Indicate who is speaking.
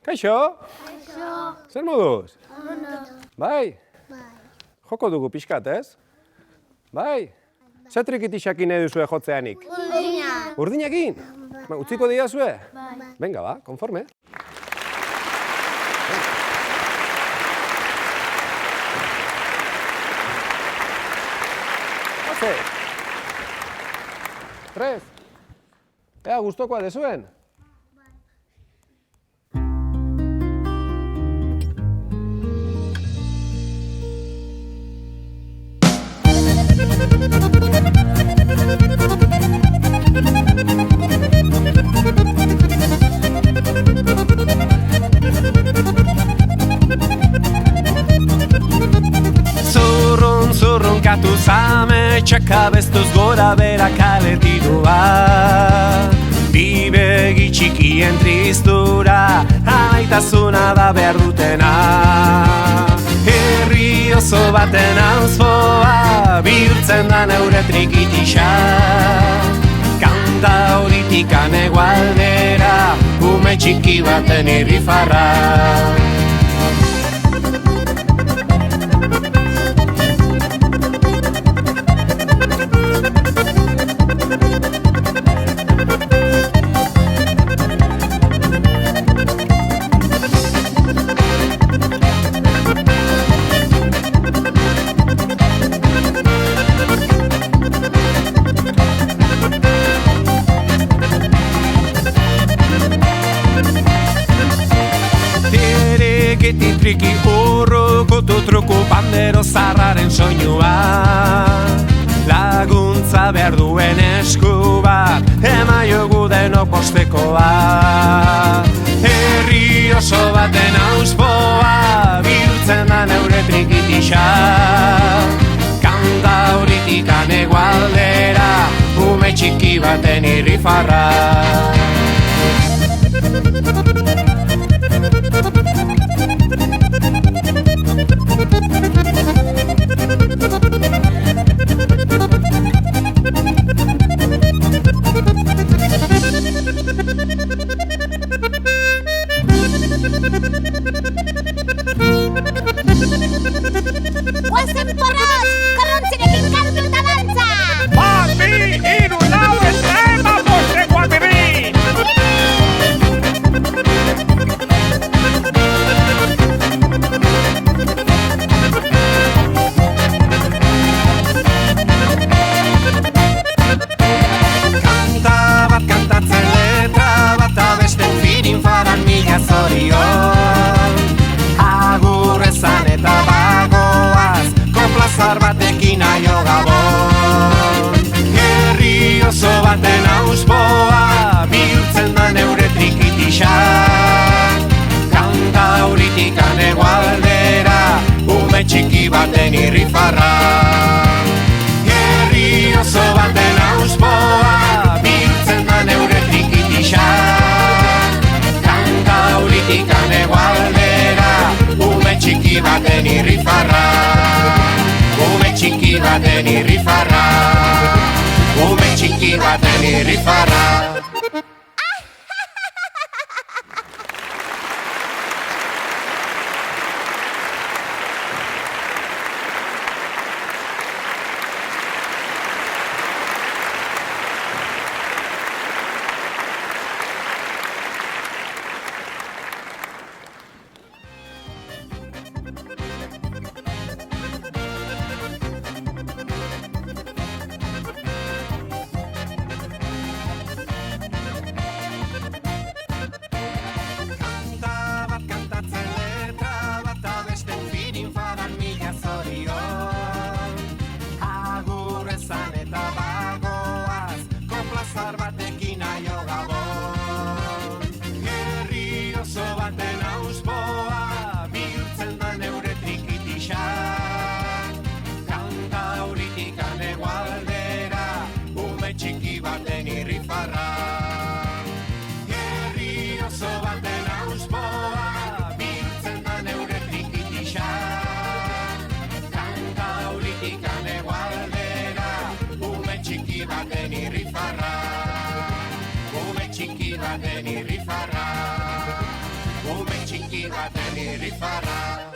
Speaker 1: Kaixo?
Speaker 2: Kaixo.
Speaker 1: Zer moduz?
Speaker 2: Ondo.
Speaker 1: Bai?
Speaker 2: Bai.
Speaker 1: Joko dugu pixkat, ez? Bai? Zer trikitixakin nahi duzue jotzeanik?
Speaker 2: Urdina.
Speaker 1: Urdinakin? Utziko diazue?
Speaker 2: Bai.
Speaker 1: Venga, ba, konforme. Haze. 3. Ea, gustokoa dezuen? Zurrunkatu zame txakabeztuz gora bera kaletidua Bi begi txikien tristura amaitasuna da behar dutena Herri oso baten auzpoa bihurtzen da neure trikitixa Kanta horitikan egualdera ume txiki baten irrifarra Triki urrukutu truku bandero zarraren soinua Laguntza behar duen esku bat emaiogu denok bostekoa Herri oso baten auzpoa bihurtzen da neure trikitixa Kanta horitikan egualdera ume txiki baten irrifarra
Speaker 2: Guazen porroz, korrontzirekin kantu eta dantza!
Speaker 3: Bat, bi, hiru, lau, eta bostekoa berri!
Speaker 1: Kanta bat kantatzen letra bat abesten firin faran mila zorion Agur ezan eta bagoaz konplazar batekin aio gabon Herri oso baten auzpoa bihurtzen da neure trikitixa Kanta horitikan egualdera ume txiki baten irrifarra Herri oso baten auzpoa bihurtzen da neure trikitixa Kanta horitikan egualdera ume txiki baten irrifarra Ume txiki baten irrifarra Ume txiki baten irrifarra baten irrifarra,
Speaker 4: baten irizarra.